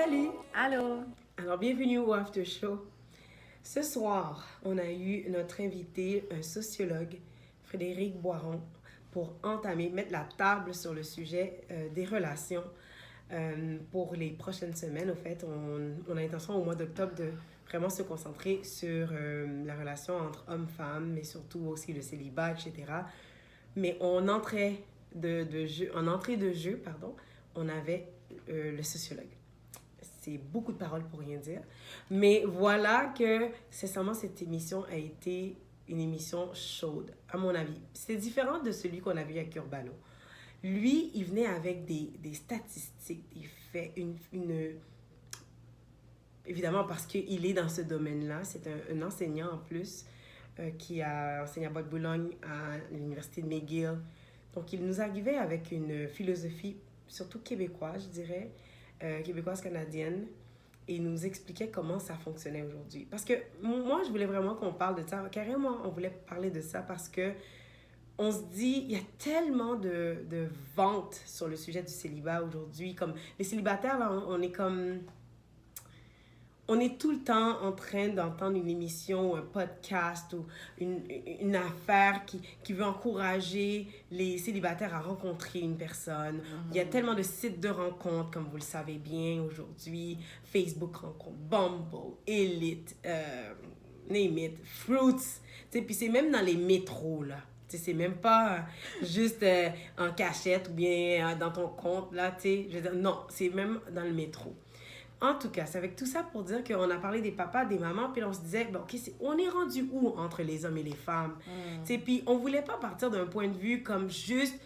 Salut! Allô? Alors, bienvenue au After Show. Ce soir, on a eu notre invité, un sociologue, Frédéric Boiron, pour mettre la table sur le sujet des relations pour les prochaines semaines. Au fait, on a l'intention au mois d'octobre de vraiment se concentrer sur la relation entre hommes-femmes, mais surtout aussi le célibat, etc. Mais en entrée de jeu, on avait le sociologue. C'est beaucoup de paroles pour rien dire. Mais voilà que, sincèrement, cette émission a été une émission chaude, à mon avis. C'est différent de celui qu'on a vu avec Urbano. Lui, il venait avec des statistiques, des faits, évidemment parce qu'il est dans ce domaine-là. C'est un enseignant en plus qui a enseigné à Bois-de-Boulogne à l'université de McGill. Donc, il nous arrivait avec une philosophie, surtout québécoise, je dirais, québécoise-canadienne, et il nous expliquait comment ça fonctionnait aujourd'hui. Parce que moi, je voulais vraiment qu'on parle de ça. Carrément, on voulait parler de ça parce que on se dit, il y a tellement de ventes sur le sujet du célibat aujourd'hui. Comme les célibataires, là, on est comme... On est tout le temps en train d'entendre une émission, un podcast ou une affaire qui veut encourager les célibataires à rencontrer une personne. Il y a tellement de sites de rencontres, comme vous le savez bien aujourd'hui. Facebook Rencontre, Bumble, Elite, Name It, Fruits. Puis c'est même dans les métros, là. C'est même pas juste en cachette ou bien dans ton compte, là, je veux dire, non, c'est même dans le métro. En tout cas, c'est avec tout ça pour dire qu'on a parlé des papas, des mamans, puis on se disait, bon, OK, on est rendu où entre les hommes et les femmes? Puis on voulait pas partir d'un point de vue comme juste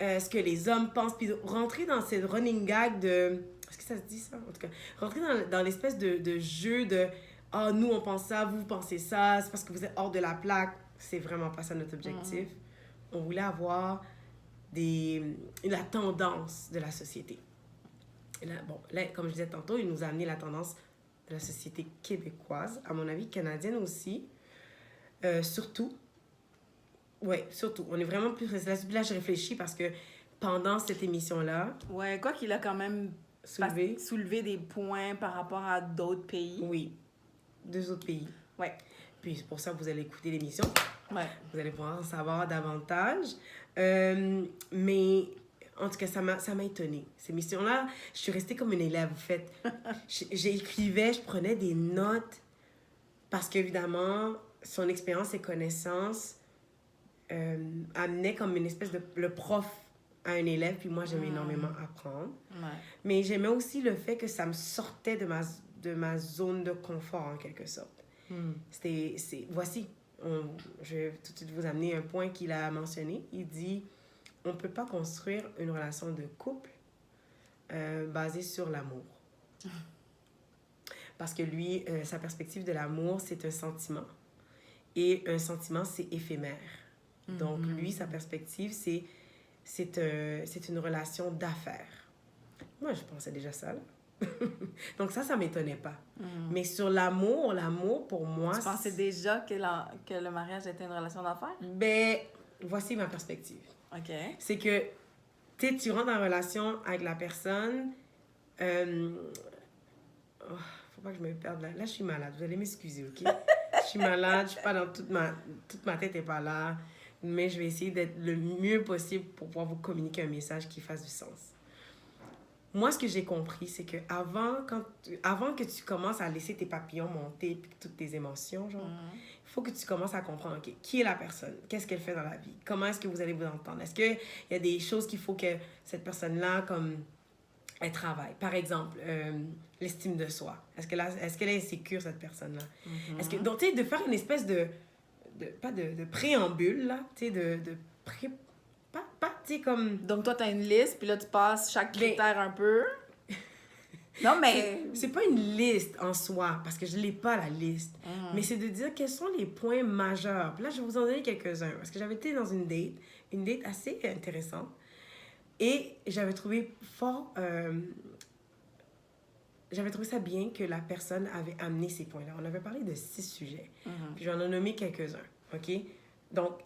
ce que les hommes pensent, puis rentrer dans cette running gag de... Est-ce que ça se dit ça? En tout cas, rentrer dans l'espèce de jeu de « Ah, nous, on pense ça, vous pensez ça, c'est parce que vous êtes hors de la plaque. » C'est vraiment pas ça notre objectif. On voulait avoir la tendance de la société. Là, comme je disais tantôt, il nous a amené la tendance de la société québécoise, à mon avis, canadienne aussi. Surtout. Surtout. On est vraiment plus... Là, je réfléchis parce que pendant cette émission-là... Ouais, quoi qu'il a quand même soulevé des points par rapport à d'autres pays. Oui, 2 autres pays. Ouais. Puis c'est pour ça que vous allez écouter l'émission. Ouais. Vous allez pouvoir en savoir davantage. Mais... En tout cas, ça m'a étonnée. Ces missions-là, je suis restée comme une élève, en fait. J'écrivais, je prenais des notes parce qu'évidemment, son expérience et connaissances amenaient comme une espèce de... Le prof à un élève, puis moi, j'aimais énormément apprendre. Ouais. Mais j'aimais aussi le fait que ça me sortait de ma zone de confort, en quelque sorte. Voici, je vais tout de suite vous amener un point qu'il a mentionné. Il dit... On ne peut pas construire une relation de couple basée sur l'amour. Parce que lui, sa perspective de l'amour, c'est un sentiment. Et un sentiment, c'est éphémère. Donc, lui, sa perspective, c'est une relation d'affaires. Moi, je pensais déjà ça, là. Donc, ça ne m'étonnait pas. Mais sur l'amour, pour moi... Tu pensais déjà que le mariage était une relation d'affaires? Ben, voici ma perspective. OK. C'est que tu rentres en relation avec la personne. Faut pas que je me perde là. Là, je suis malade. Vous allez m'excuser, OK? Je suis malade. Je suis pas dans toute ma tête n'est pas là. Mais je vais essayer d'être le mieux possible pour pouvoir vous communiquer un message qui fasse du sens. Moi, ce que j'ai compris, c'est que avant que tu commences à laisser tes papillons monter puis toutes tes émotions, genre, il faut que tu commences à comprendre, OK, qui est la personne? Qu'est-ce qu'elle fait dans la vie? Comment est-ce que vous allez vous entendre? Est-ce qu'il y a des choses qu'il faut que cette personne-là, comme, elle travaille? Par exemple, l'estime de soi. Est-ce qu'elle est insécure, cette personne-là? Donc, tu sais, de faire une espèce pas de préambule, là, tu sais, pas, tu sais, comme... Donc, toi, tu as une liste, puis là, tu passes chaque critère un peu. Non, mais... C'est pas une liste en soi, parce que je l'ai pas, la liste. Mais c'est de dire quels sont les points majeurs. Puis là, je vais vous en donner quelques-uns. Parce que j'avais été dans une date assez intéressante. Et j'avais trouvé j'avais trouvé ça bien que la personne avait amené ces points-là. On avait parlé de 6 sujets. Puis j'en ai nommé quelques-uns, OK? Donc,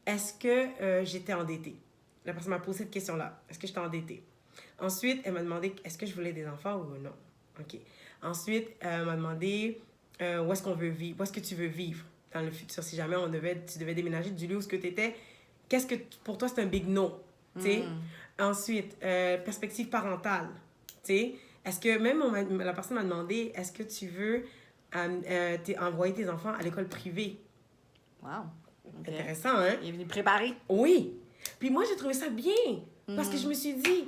est-ce que j'étais endettée? La personne m'a posé cette question-là. Est-ce que j'étais endettée? Ensuite, elle m'a demandé est-ce que je voulais des enfants ou non. OK. Ensuite, elle m'a demandé où est-ce qu'on veut vivre, où est-ce que tu veux vivre dans le futur. Si jamais tu devais déménager du lieu où tu étais, qu'est-ce que pour toi c'est un big no? Ensuite, perspective parentale. Est-ce que même la personne m'a demandé, est-ce que tu veux envoyer tes enfants à l'école privée? Wow. Okay. Intéressant, hein? Il est venu préparer. Oui. Puis moi, j'ai trouvé ça bien. Parce que je me suis dit,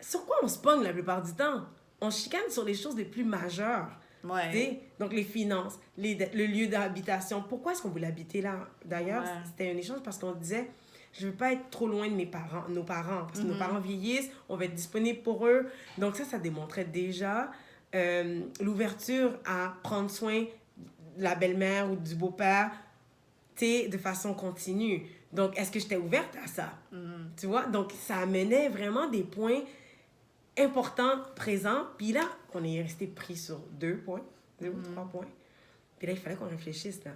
sur quoi on se pogne la plupart du temps? On chicane sur les choses les plus majeures. Ouais. Donc, les finances, le lieu d'habitation. Pourquoi est-ce qu'on voulait habiter là? D'ailleurs, c'était un échange parce qu'on disait, je veux pas être trop loin de nos parents. Parce que nos parents vieillissent, on va être disponible pour eux. Donc, ça démontrait déjà l'ouverture à prendre soin de la belle-mère ou du beau-père, de façon continue. Donc, est-ce que j'étais ouverte à ça? Tu vois? Donc, ça amenait vraiment des points importants, présents. Puis là, on est resté pris sur 2 points, 2 ou 3 points. Puis là, il fallait qu'on réfléchisse, là.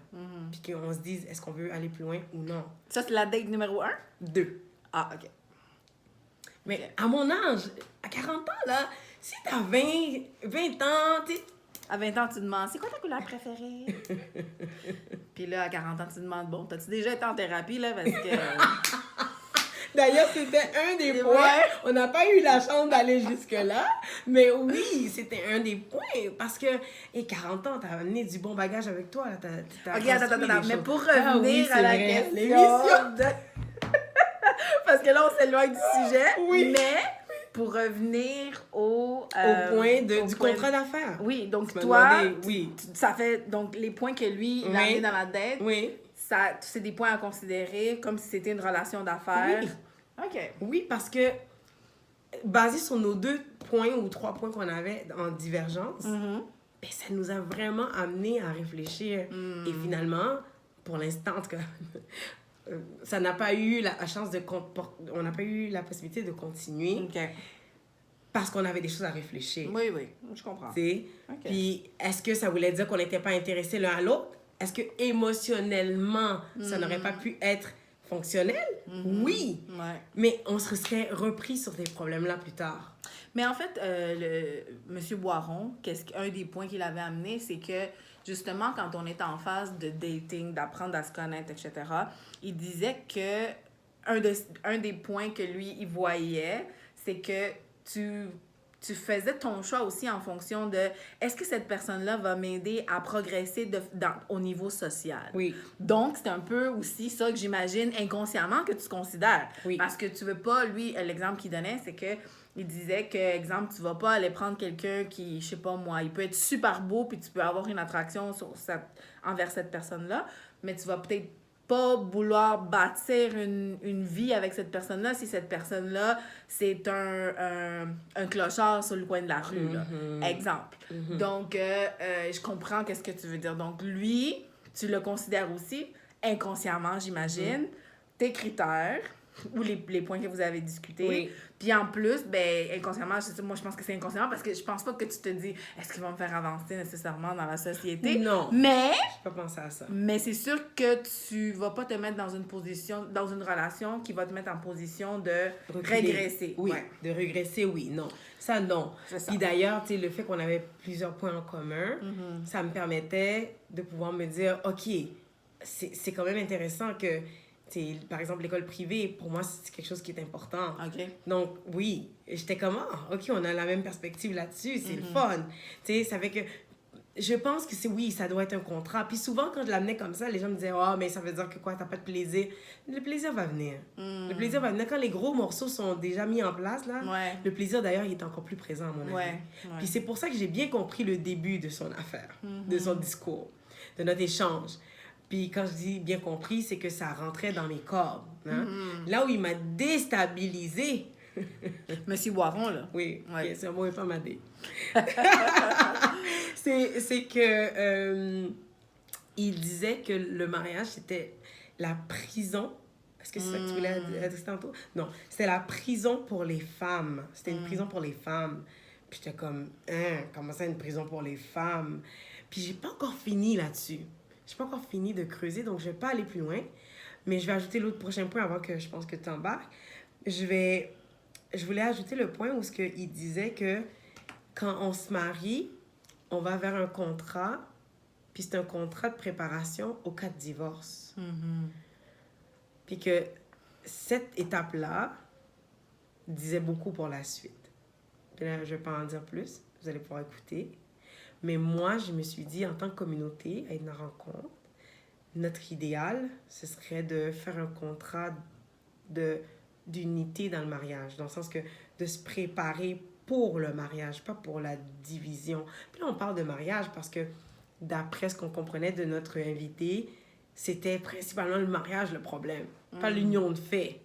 Puis qu'on se dise, est-ce qu'on veut aller plus loin ou non? Ça, c'est la date numéro 1? 2. Ah, OK. Mais à mon âge, à 40 ans, là, si t'as 20 ans, tu sais... À 20 ans, tu demandes, c'est quoi ta couleur préférée? Puis là, à 40 ans, tu demandes, bon, t'as-tu déjà été en thérapie, là? Parce que... D'ailleurs, c'était un des points. On n'a pas eu la chance d'aller jusque-là. Mais oui, c'était un des points. Parce que, 40 ans, t'as amené du bon bagage avec toi. OK, attends. Mais pour revenir à la question... L'émission. Parce que là, on s'éloigne du sujet. Oui. Mais pour revenir au point du contrat d'affaires. Oui, donc toi, oui. Ça fait... Donc, les points que lui, il a mis dans la dette... Oui. C'est des points à considérer comme si c'était une relation d'affaires. Oui. OK. Oui, parce que basé sur nos 2 points ou 3 points qu'on avait en divergence, ben, ça nous a vraiment amené à réfléchir. Et finalement, pour l'instant, en tout cas, ça n'a pas eu la chance on n'a pas eu la possibilité de continuer. OK. Parce qu'on avait des choses à réfléchir. Oui, je comprends. Okay. Puis, est-ce que ça voulait dire qu'on n'était pas intéressés l'un à l'autre? Est-ce que émotionnellement, ça n'aurait pas pu être fonctionnel? Oui. Ouais. Mais on se serait repris sur ces problèmes-là plus tard. Mais en fait, Monsieur Boiron, un des points qu'il avait amené, c'est que justement, quand on est en phase de dating, d'apprendre à se connaître, etc., il disait que un des points que lui, il voyait, c'est que tu faisais ton choix aussi en fonction de est-ce que cette personne-là va m'aider à progresser au niveau social. Oui. Donc, c'est un peu aussi ça que j'imagine inconsciemment que tu considères. Oui. Parce que tu veux pas, lui, l'exemple qu'il donnait, c'est que il disait que, exemple, tu vas pas aller prendre quelqu'un qui, je sais pas moi, il peut être super beau puis tu peux avoir une attraction envers cette personne-là, mais tu vas peut-être pas vouloir bâtir une vie avec cette personne-là si cette personne-là, c'est un clochard sur le coin de la rue, là. Exemple. Donc, je comprends qu'est-ce que tu veux dire. Donc, lui, tu le considères aussi, inconsciemment, j'imagine, tes critères ou les points que vous avez discutés. Oui. Puis en plus, ben inconsciemment, moi je pense que c'est inconsciemment parce que je pense pas que tu te dis est-ce qu'ils vont me faire avancer nécessairement dans la société. Non. Mais j'ai pas pensé à ça. Mais c'est sûr que tu vas pas te mettre dans une relation qui va te mettre en position de régresser. Oui, de régresser, oui, non. Ça, non. Puis d'ailleurs, tu sais, le fait qu'on avait plusieurs points en commun, ça me permettait de pouvoir me dire, OK, c'est quand même intéressant que par exemple, l'école privée, pour moi, c'est quelque chose qui est important. OK. Donc, oui, j'étais comme, OK, on a la même perspective là-dessus, c'est le fun. Tu sais, ça fait que, je pense que oui, ça doit être un contrat. Puis souvent, quand je l'amenais comme ça, les gens me disaient, mais ça veut dire que quoi, t'as pas de plaisir. Le plaisir va venir. Le plaisir va venir. Quand les gros morceaux sont déjà mis en place, là, le plaisir, d'ailleurs, il est encore plus présent, à mon avis. Puis c'est pour ça que j'ai bien compris le début de son affaire, de son discours, de notre échange. Puis quand je dis bien compris, c'est que ça rentrait dans mes cordes. Hein? Là où il m'a déstabilisée. Monsieur Boiron, là. Oui, c'est un mot infammadé. c'est que il disait que le mariage, c'était la prison. Est-ce que c'est ça que tu voulais dire tantôt? Non, c'était la prison pour les femmes. C'était une prison pour les femmes. Puis j'étais comme, comment ça, une prison pour les femmes? Puis j'ai pas encore fini là-dessus. Je n'ai pas encore fini de creuser, donc je ne vais pas aller plus loin. Mais je vais ajouter l'autre prochain point avant que je pense que tu embarques. Je voulais ajouter le point où il disait que quand on se marie, on va vers un contrat, puis c'est un contrat de préparation au cas de divorce. Puis que cette étape-là disait beaucoup pour la suite. Puis là, je vais pas en dire plus, vous allez pouvoir écouter. Mais moi, je me suis dit, en tant que communauté, à une rencontre, notre idéal, ce serait de faire un contrat d'unité dans le mariage, dans le sens que de se préparer pour le mariage, pas pour la division. Puis là, on parle de mariage parce que, d'après ce qu'on comprenait de notre invité, c'était principalement le mariage le problème, pas l'union de fait.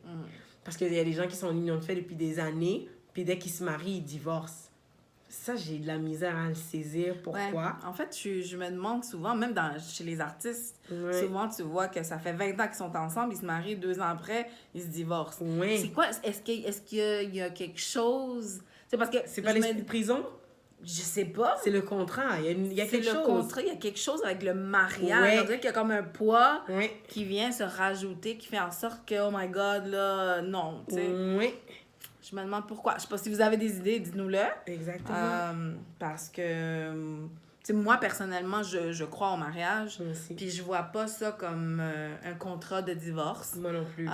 Parce qu'il y a des gens qui sont en union de fait depuis des années, puis dès qu'ils se marient, ils divorcent. Ça, j'ai de la misère à le saisir. Pourquoi? Ouais. En fait, je me demande souvent, même chez les artistes, souvent tu vois que ça fait 20 ans qu'ils sont ensemble, ils se marient 2 ans après, ils se divorcent. C'est quoi? Est-ce qu'il y a quelque chose... C'est parce que... C'est pas l'esprit de prison? Je sais pas. C'est le contrat. Il y a quelque chose. C'est le contrat, il y a quelque chose avec le mariage. On dirait qu'il y a comme un poids qui vient se rajouter, qui fait en sorte que, oh my God, là, non, tu sais. Je me demande pourquoi. Je sais pas si vous avez des idées, dites-nous-le. Exactement. Parce que, tu sais, moi, personnellement, je crois au mariage. Puis je vois pas ça comme un contrat de divorce. Moi non plus. Puis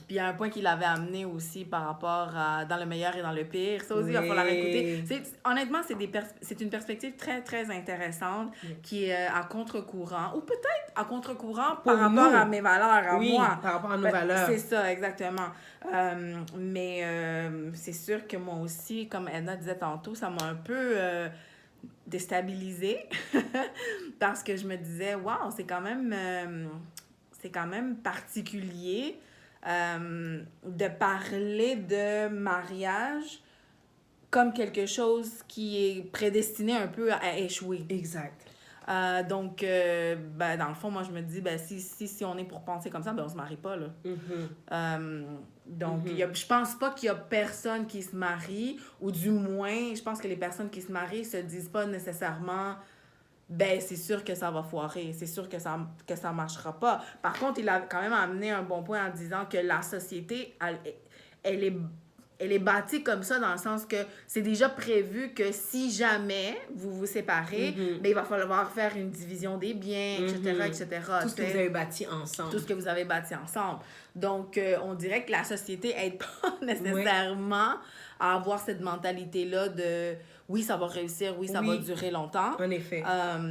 il y a un point qu'il avait amené aussi par rapport à dans le meilleur et dans le pire. Ça aussi, il va falloir écouter. Honnêtement, c'est une perspective très, très intéressante qui est à contre-courant. Ou peut-être à contre-courant par rapport à mes valeurs, à moi. Par rapport à nos valeurs. C'est ça, exactement. Mais c'est sûr que moi aussi, comme Edna disait tantôt, ça m'a un peu déstabilisée parce que je me disais, waouh, c'est quand même particulier de parler de mariage comme quelque chose qui est prédestiné un peu à échouer. Exact. Donc, dans le fond, moi, je me dis, si on est pour penser comme ça, on se marie pas, là. Donc, je pense pas qu'il y a personne qui se marie, ou du moins, je pense que les personnes qui se marient se disent pas nécessairement, c'est sûr que ça va foirer, c'est sûr que ça marchera pas. Par contre, il a quand même amené un bon point en disant que la société, elle est bâtie comme ça dans le sens que c'est déjà prévu que si jamais vous vous séparez, il va falloir faire une division des biens, etc. Tout ce que vous avez bâti ensemble. Tout ce que vous avez bâti ensemble. Donc, on dirait que la société n'aide pas nécessairement à avoir cette mentalité-là de oui, ça va réussir, oui, ça va durer longtemps. En effet.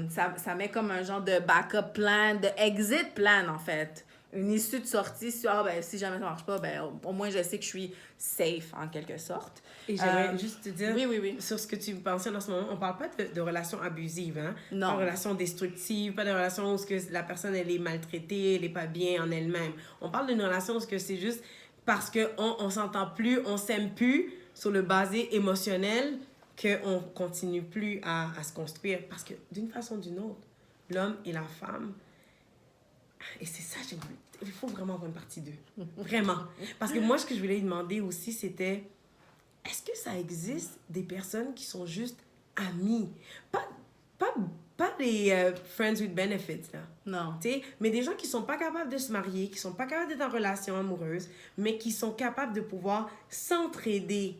Ça met comme un genre de backup plan, de exit plan, en fait. Une issue de sortie sur si jamais ça marche pas, au moins je sais que je suis safe en quelque sorte. Et j'aimerais juste te dire oui. sur ce que tu mentionnes en ce moment, on parle pas de relations abusives, hein? Non. Pas de relations destructives, pas de relations où la personne elle est maltraitée, elle est pas bien en elle-même. On parle d'une relation où c'est juste parce que on s'entend plus, on s'aime plus sur le basé émotionnel qu'on continue plus à se construire parce que d'une façon ou d'une autre, l'homme et la femme. Et c'est ça, il faut vraiment avoir une partie 2. Vraiment. Parce que moi, ce que je voulais lui demander aussi, c'était, est-ce que ça existe des personnes qui sont juste amies? Pas les friends with benefits, là. Non. T'sais, mais des gens qui sont pas capables de se marier, qui sont pas capables d'être en relation amoureuse, mais qui sont capables de pouvoir s'entraider.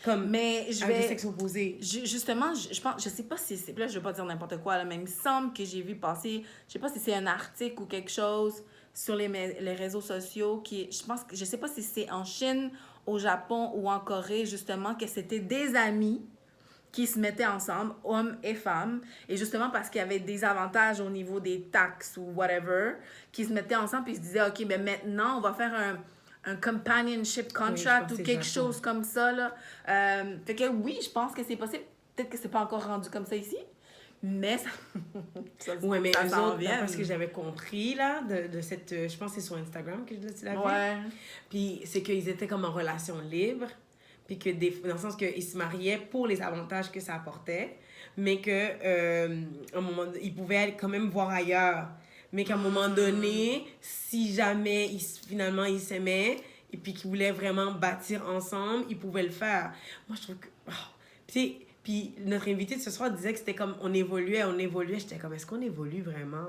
Comme avec le sexe opposé. Justement, je sais pas si c'est... Là, je vais pas dire n'importe quoi, là, mais il me semble que j'ai vu passer... Je sais pas si c'est un article ou quelque chose sur les réseaux sociaux qui... Je sais pas si c'est en Chine, au Japon ou en Corée, justement, que c'était des amis qui se mettaient ensemble, hommes et femmes, et justement parce qu'il y avait des avantages au niveau des taxes ou whatever, qui se mettaient ensemble puis ils se disaient, OK, maintenant, on va faire un companionship contract ou quelque chose comme ça, là. Fait que oui, je pense que c'est possible. Peut-être que c'est pas encore rendu comme ça ici, mais ça mais ça eux s'en autres, vient. parce que j'avais compris, là, de cette... je pense que c'est sur Instagram que tu l'as vu. Ouais. Puis c'est qu'ils étaient comme en relation libre, puis que dans le sens qu'ils se mariaient pour les avantages que ça apportait, mais que un moment, ils pouvaient quand même voir ailleurs. Mais qu'à un moment donné, si jamais finalement ils s'aimaient et puis qu'ils voulaient vraiment bâtir ensemble, ils pouvaient le faire. Moi, je trouve que... Puis Puis notre invité de ce soir disait que c'était comme on évoluait. J'étais comme, est-ce qu'on évolue vraiment?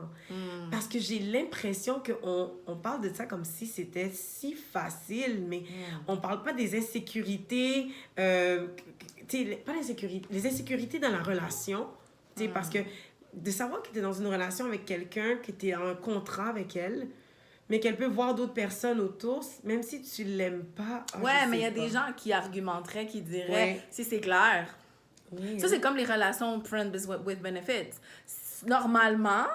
Parce que j'ai l'impression qu'on parle de ça comme si c'était si facile, mais on parle pas des insécurités, pas l'insécurité, les insécurités dans la relation, parce que de savoir que tu es dans une relation avec quelqu'un, que tu es en contrat avec elle, mais qu'elle peut voir d'autres personnes autour, même si tu l'aimes pas. Mais il y a des gens qui argumenteraient, qui diraient, si c'est clair. Ça, c'est comme les relations friends with benefits. Normalement,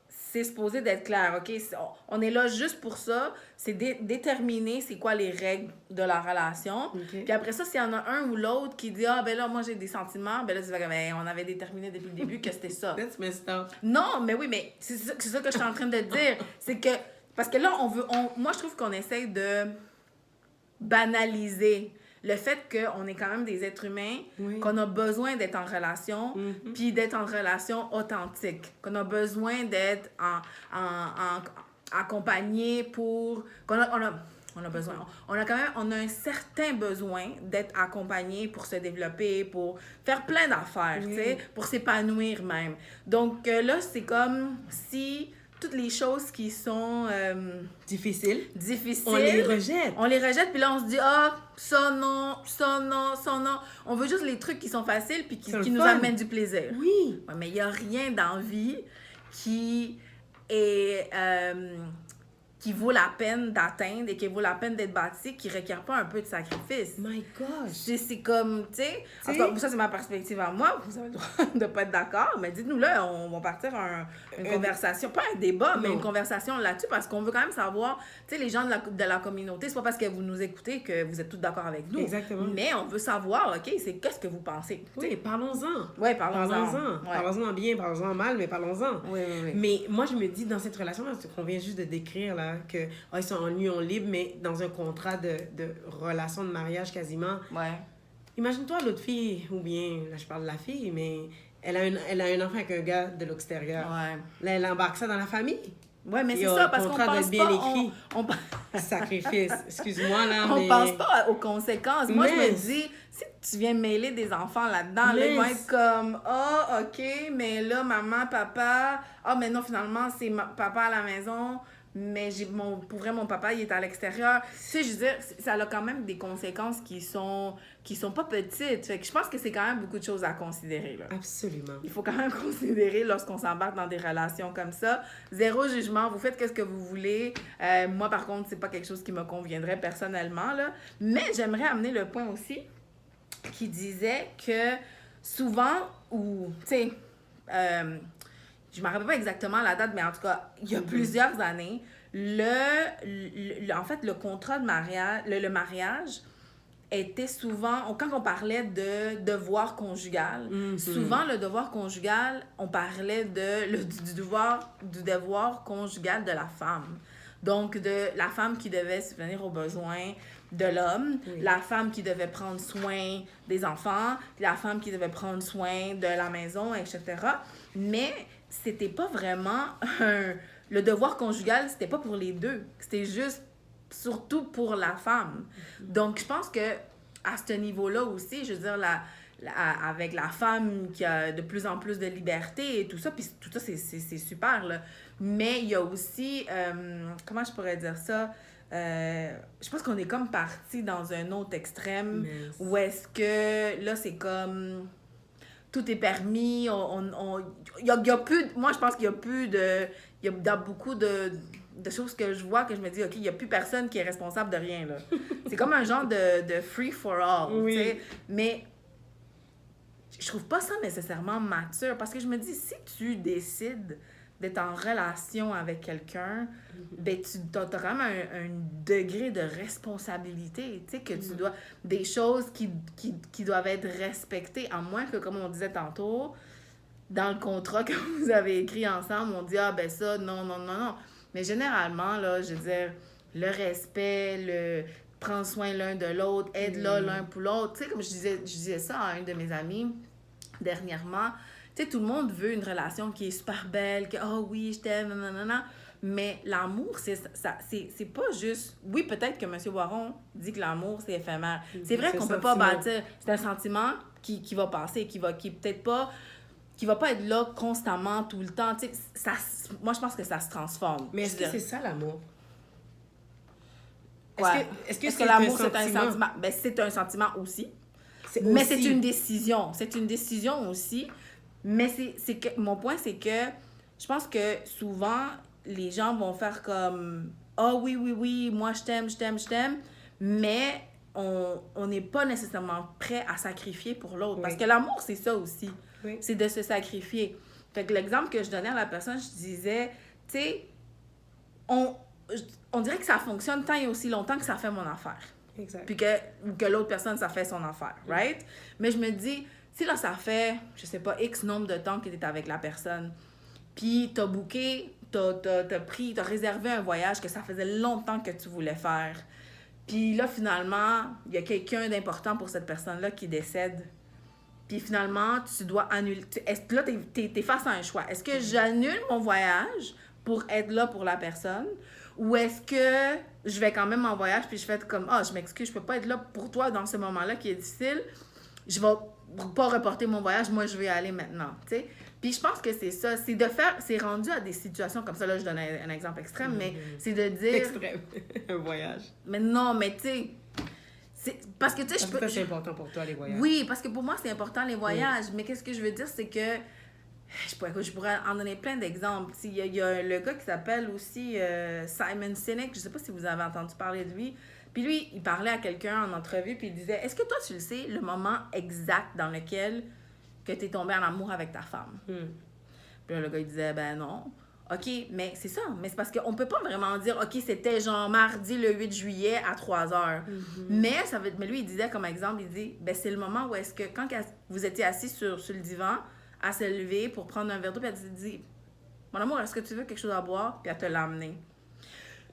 c'est supposé d'être clair, OK? On est là juste pour ça. C'est déterminer c'est quoi les règles de la relation. Puis après ça, s'il y en a un ou l'autre qui dit « Ah, ben là, moi, j'ai des sentiments. » Ben là, tu vas dire « on avait déterminé depuis le début que c'était ça. » That's messed up. Non, mais oui, mais c'est ça que je suis en train de dire. C'est que... Parce que là, moi, je trouve qu'on essaye de banaliser le fait qu'on est quand même des êtres humains, qu'on a besoin d'être en relation, puis d'être en relation authentique, qu'on a besoin d'être en accompagné pour... On a besoin. On a un certain besoin d'être accompagné pour se développer, pour faire plein d'affaires, tu sais, pour s'épanouir même. Donc là, c'est comme si... toutes les choses qui sont difficiles, on les rejette, puis là, on se dit, ça non. On veut juste les trucs qui sont faciles, puis qui nous amènent du plaisir. Oui. Ouais, mais il n'y a rien dans la vie qui est... qui vaut la peine d'atteindre et qui vaut la peine d'être bâti, qui ne requiert pas un peu de sacrifice. My gosh! C'est comme, tu sais... En tout cas, ça, c'est ma perspective à moi. Vous avez le droit de ne pas être d'accord, mais dites-nous là, on va partir une conversation, pas un débat, mais une conversation là-dessus, parce qu'on veut quand même savoir, tu sais, les gens de la communauté, c'est pas parce que vous nous écoutez que vous êtes tous d'accord avec nous. Exactement. Mais on veut savoir, OK, c'est qu'est-ce que vous pensez. Oui, parlons-en. Oui, parlons-en. Parlons-en bien, parlons-en mal, mais parlons-en. Oui. Mais moi, je me dis, dans cette relation-là, ce qu'on vient juste de décrire, là, que ils sont en union libre, mais dans un contrat de relation de mariage quasiment. Ouais. Imagine-toi l'autre fille, ou bien, là, je parle de la fille, mais elle a un enfant avec un gars de l'extérieur. Ouais. Là, elle embarque ça dans la famille. Oui, mais c'est ça, parce qu'on pense bien pas... écrit. Sacrifice, excuse-moi, là, on mais... pense pas aux conséquences. Moi, je me dis, si tu viens mêler des enfants là-dedans, là, ils vont être comme, OK, mais là, maman, papa... mais non, finalement, c'est papa à la maison... mais pour vrai, mon papa, il est à l'extérieur. Tu sais, je veux dire, ça a quand même des conséquences qui sont pas petites. Fait que je pense que c'est quand même beaucoup de choses à considérer, là. Absolument. Il faut quand même considérer lorsqu'on s'embarque dans des relations comme ça. Zéro jugement, vous faites ce que vous voulez. Moi, par contre, c'est pas quelque chose qui me conviendrait personnellement, là. Mais j'aimerais amener le point aussi qui disait que souvent, ou, tu sais... je me rappelle pas exactement la date, mais en tout cas, il y a plusieurs années, en fait, le contrat de mariage, le mariage était souvent, quand on parlait de devoir conjugal, souvent le devoir conjugal, on parlait du devoir conjugal de la femme. Donc, de la femme qui devait subvenir aux besoins de l'homme, la femme qui devait prendre soin des enfants, la femme qui devait prendre soin de la maison, etc. Mais c'était pas vraiment le devoir conjugal, c'était pas pour les deux. C'était juste, surtout pour la femme. Donc, je pense que à ce niveau-là aussi, je veux dire, avec la femme qui a de plus en plus de liberté et tout ça, puis tout ça, c'est super, là. Mais il y a aussi, comment je pourrais dire ça? Je pense qu'on est comme parti dans un autre extrême où est-ce que, là, c'est comme... tout est permis, il y a plus... Moi, je pense qu'il y a plus de... Il y a beaucoup de choses que je vois que je me dis, OK, il n'y a plus personne qui est responsable de rien, là. C'est comme un genre de free for all, tu sais. Mais je trouve pas ça nécessairement mature, parce que je me dis, si tu décides d'être en relation avec quelqu'un, ben tu as quand même un degré de responsabilité, tu sais, que tu dois... Des choses qui doivent être respectées, à moins que, comme on disait tantôt, dans le contrat que vous avez écrit ensemble, on dit, ben ça, non. Mais généralement, là, je veux dire, le respect, prendre soin l'un de l'autre, aide l'un pour l'autre. Tu sais, comme je disais ça à un de mes amis dernièrement, tu sais, tout le monde veut une relation qui est super belle, que, oui, je t'aime, nanana. Mais l'amour, c'est pas juste... Oui, peut-être que M. Boiron dit que l'amour, c'est éphémère. C'est vrai qu'on peut pas bâtir... C'est un sentiment qui va passer, qui peut-être pas... qui va pas être là constamment, tout le temps. Tu sais, moi, je pense que ça se transforme. Mais est-ce que c'est ça, l'amour? Ouais. Est-ce que l'amour, c'est un sentiment? Ben, c'est un sentiment aussi. Mais c'est une décision. C'est une décision aussi. Mais mon point, c'est que je pense que souvent, les gens vont faire comme « Ah oui, oui, oui, moi, je t'aime, je t'aime, je t'aime. » Mais on n'est pas nécessairement prêt à sacrifier pour l'autre. Oui. Parce que l'amour, c'est ça aussi. Oui. C'est de se sacrifier. Fait que l'exemple que je donnais à la personne, je disais, tu sais, on dirait que ça fonctionne tant et aussi longtemps que ça fait mon affaire. Exact. Puis que l'autre personne, ça fait son affaire, right? Mais je me dis, si là, ça fait, je sais pas, X nombre de temps que tu es avec la personne, puis t'as booké, t'as réservé un voyage que ça faisait longtemps que tu voulais faire, puis là, finalement, il y a quelqu'un d'important pour cette personne-là qui décède. Puis finalement, tu dois annuler. Là, t'es face à un choix. Est-ce que j'annule mon voyage pour être là pour la personne? Ou est-ce que je vais quand même en voyage puis je fais comme « Ah, je m'excuse, je peux pas être là pour toi dans ce moment-là qui est difficile. Je vais pas reporter mon voyage, moi, je vais y aller maintenant. » Tu sais? Puis je pense que c'est ça. C'est rendu à des situations comme ça. Là, je donne un exemple extrême, mais c'est de dire... Extrême. Un voyage. Mais non, mais tu sais... Parce que, tu sais, c'est important pour toi, les voyages. Oui, parce que pour moi, c'est important, les voyages. Oui. Mais qu'est-ce que je veux dire, c'est que... Je pourrais en donner plein d'exemples. Il y a le gars qui s'appelle aussi Simon Sinek. Je sais pas si vous avez entendu parler de lui. Puis lui, il parlait à quelqu'un en entrevue, puis il disait, est-ce que toi, tu le sais, le moment exact dans lequel que tu es tombé en amour avec ta femme? Puis là, le gars, il disait, ben non. OK, mais c'est ça. Mais c'est parce qu'on peut pas vraiment dire, OK, c'était genre mardi le 8 juillet à 3 heures. Mais lui, il disait comme exemple, il dit, ben c'est le moment où est-ce que, quand vous étiez assis sur le divan, à se lever pour prendre un verre d'eau, puis elle te dit, mon amour, est-ce que tu veux quelque chose à boire? Puis elle te l'a amené.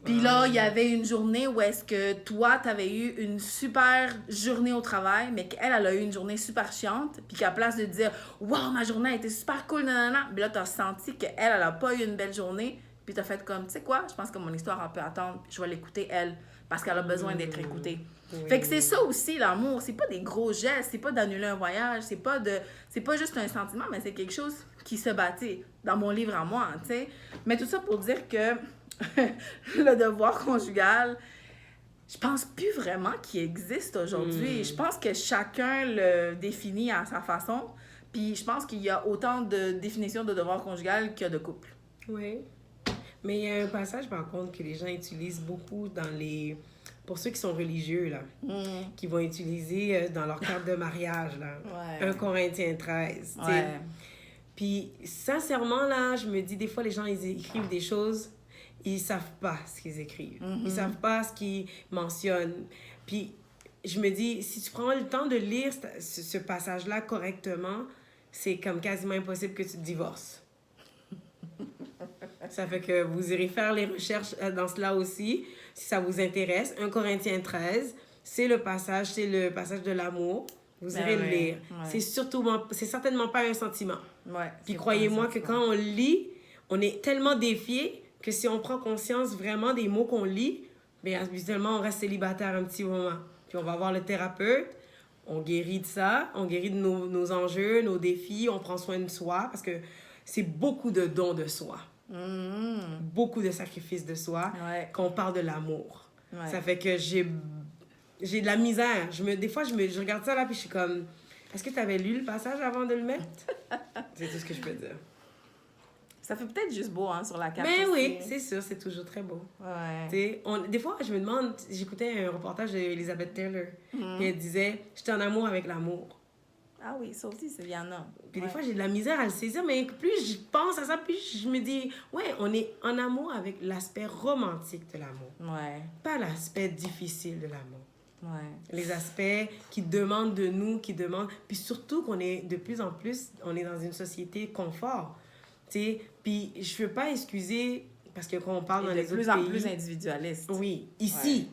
Puis là, il y avait une journée où est-ce que toi, tu avais eu une super journée au travail, mais qu'elle, elle a eu une journée super chiante, puis qu'à place de dire « Wow, ma journée a été super cool, nanana », puis là, tu as senti qu'elle, elle a pas eu une belle journée, puis tu as fait comme « Tu sais quoi, je pense que mon histoire, elle peut attendre, je vais l'écouter, elle, parce qu'elle a besoin d'être écoutée. » Fait que c'est ça aussi, l'amour. C'est pas des gros gestes, c'est pas d'annuler un voyage, c'est pas juste un sentiment, mais c'est quelque chose qui se bâtit dans mon livre à moi, tu sais. Mais tout ça pour dire que le devoir conjugal, je pense plus vraiment qu'il existe aujourd'hui. Je pense que chacun le définit à sa façon. Puis je pense qu'il y a autant de définitions de devoir conjugal qu'il y a de couple. Oui. Mais il y a un passage, par contre, que les gens utilisent beaucoup pour ceux qui sont religieux, là, qui vont utiliser dans leur carte de mariage, là. 1 Corinthiens 13, tu sais. Puis, sincèrement, là, je me dis, des fois, les gens, ils écrivent des choses, ils savent pas ce qu'ils écrivent. Ils savent pas ce qu'ils mentionnent. Puis, je me dis, si tu prends le temps de lire ce passage-là correctement, c'est comme quasiment impossible que tu te divorces. Ça fait que vous irez faire les recherches dans cela aussi, si ça vous intéresse. 1 Corinthiens 13, c'est le passage de l'amour. Vous irez le lire. Ouais. C'est certainement pas un sentiment. Ouais, puis croyez-moi que quand on lit, on est tellement défié que si on prend conscience vraiment des mots qu'on lit, bien, habituellement, on reste célibataire un petit moment. Puis on va voir le thérapeute, on guérit de ça, on guérit de nos enjeux, nos défis, on prend soin de soi, parce que c'est beaucoup de dons de soi. Beaucoup de sacrifices de soi quand on parle de l'amour. Ça fait que j'ai de la misère. Des fois, je regarde ça là puis je suis comme, est-ce que tu avais lu le passage avant de le mettre? C'est tout ce que je peux dire. Ça fait peut-être juste beau sur la carte. Mais oui, c'est sûr, c'est toujours très beau. Ouais. Des fois, je me demande, j'écoutais un reportage d'Elizabeth Taylor et elle disait, j'étais en amour avec l'amour. Ah oui, ça aussi, il y en a. Puis des fois, j'ai de la misère à le saisir, mais plus je pense à ça, plus je me dis, on est en amour avec l'aspect romantique de l'amour. Ouais. Pas l'aspect difficile de l'amour. Ouais. Les aspects qui demandent de nous, Puis surtout qu'on est de plus en plus, on est dans une société confort. Tu sais, puis je veux pas excuser, parce que quand on parle dans les autres pays... de plus en plus individualiste. Oui, ici.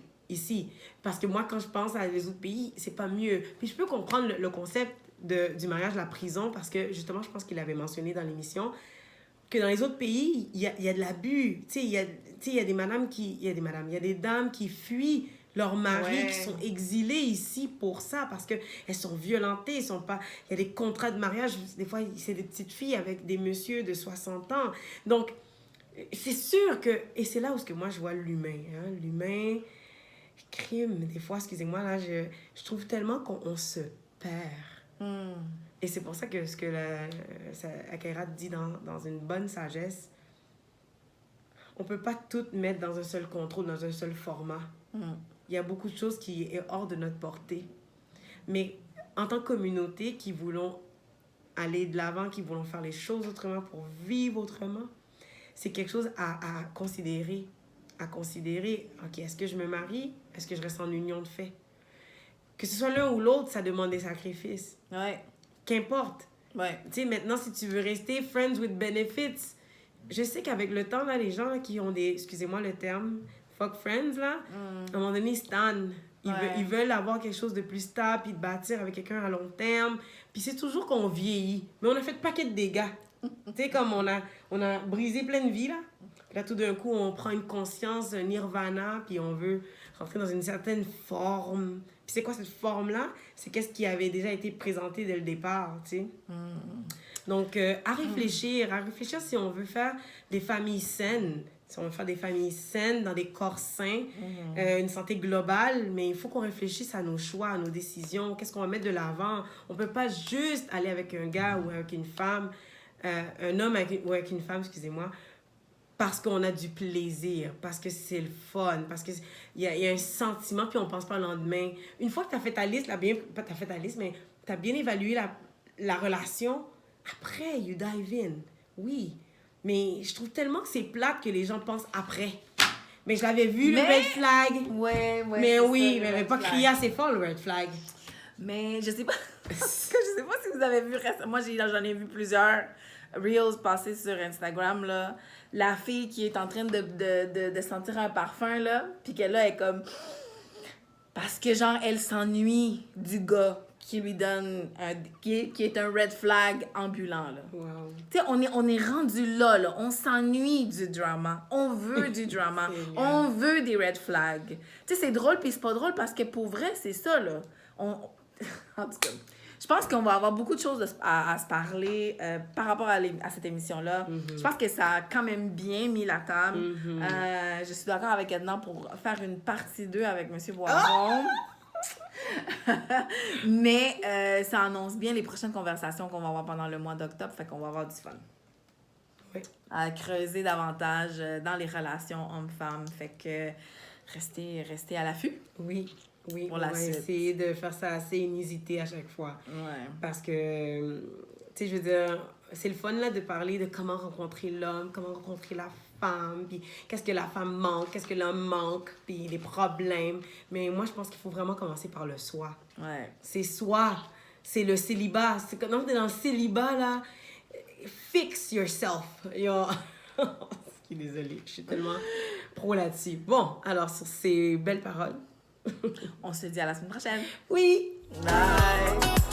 Parce que moi, quand je pense à les autres pays, c'est pas mieux. Puis je peux comprendre le concept du mariage, la prison, parce que justement, je pense qu'il avait mentionné dans l'émission que dans les autres pays, il y a de l'abus. Tu sais, il y a des madames qui... Il y a des dames qui fuient leurs maris, qui sont exilés ici pour ça, parce qu'elles sont violentées, ils sont pas... Il y a des contrats de mariage, des fois, c'est des petites filles avec des messieurs de 60 ans. Donc, c'est sûr que... Et c'est là où moi, je vois l'humain. Hein? L'humain, crime, des fois, excusez-moi, là, je trouve tellement qu'on se perd. Et c'est pour ça que ce que Akairat dit dans une bonne sagesse, on peut pas tout mettre dans un seul contrôle, dans un seul format. Il y a beaucoup de choses qui est hors de notre portée. Mais en tant que communauté qui voulons aller de l'avant, qui voulons faire les choses autrement pour vivre autrement, c'est quelque chose à considérer. À considérer, OK, est-ce que je me marie? Est-ce que je reste en union de fait? Que ce soit l'un ou l'autre, ça demande des sacrifices. Ouais. Qu'importe. Ouais. Tu sais, maintenant, si tu veux rester friends with benefits, je sais qu'avec le temps, là, les gens là, qui ont des, excusez-moi le terme, fuck friends, là, à un moment donné, ils stannent. Ils veulent avoir quelque chose de plus stable, puis de bâtir avec quelqu'un à long terme. Puis c'est toujours qu'on vieillit. Mais on a fait paquet de dégâts. Tu sais, comme on a brisé plein de vies, là. Puis là, tout d'un coup, on prend une conscience, un nirvana, puis on veut rentrer dans une certaine forme. Puis c'est quoi cette forme-là? C'est qu'est-ce qui avait déjà été présenté dès le départ, tu sais. Donc, à réfléchir si on veut faire des familles saines, si on veut faire des familles saines, dans des corps sains, une santé globale, mais il faut qu'on réfléchisse à nos choix, à nos décisions, qu'est-ce qu'on va mettre de l'avant. On peut pas juste aller avec un gars ou avec une femme, un homme ou avec une femme, excusez-moi, parce qu'on a du plaisir, parce que c'est le fun, parce qu'il y a un sentiment, puis on pense pas au lendemain. Une fois que tu as fait ta liste, pas tu as fait ta liste, mais tu as bien évalué la relation, après, you dive in. Oui, mais je trouve tellement que c'est plate que les gens pensent après. Mais je l'avais vu, le red flag. Ouais, mais oui, ça, mais pas crier assez fort, le red flag. Mais je sais pas, je sais pas si vous avez vu récemment. Moi, j'en ai vu plusieurs reels passer sur Instagram, là. La fille qui est en train de sentir un parfum, là, puis qu'elle là, est comme... Parce que, genre, elle s'ennuie du gars qui lui donne... qui est un red flag ambulant, là. Wow. Tu sais, on est rendu là. On s'ennuie du drama. On veut du drama. On veut des red flags. Tu sais, c'est drôle, puis c'est pas drôle, parce que pour vrai, c'est ça, là. En tout cas... Je pense qu'on va avoir beaucoup de choses à se parler par rapport à cette émission-là. Je pense que ça a quand même bien mis la table. Je suis d'accord avec Edna pour faire une partie 2 avec M. Boisson. Mais ça annonce bien les prochaines conversations qu'on va avoir pendant le mois d'octobre. Fait qu'on va avoir du fun. Oui. À creuser davantage dans les relations hommes-femmes. Fait que restez à l'affût. Oui. Oui, pour on va essayer de faire ça assez inusité à chaque fois. Ouais. Parce que, tu sais, je veux dire, c'est le fun là de parler de comment rencontrer l'homme, comment rencontrer la femme, puis qu'est-ce que la femme manque, qu'est-ce que l'homme manque, puis les problèmes. Mais moi, je pense qu'il faut vraiment commencer par le soi. Ouais. C'est soi, c'est le célibat. C'est quand t'es dans le célibat, là, fix yourself. Désolée, je suis tellement pro là-dessus. Bon, alors, sur ces belles paroles, on se dit à la semaine prochaine. Oui. Bye.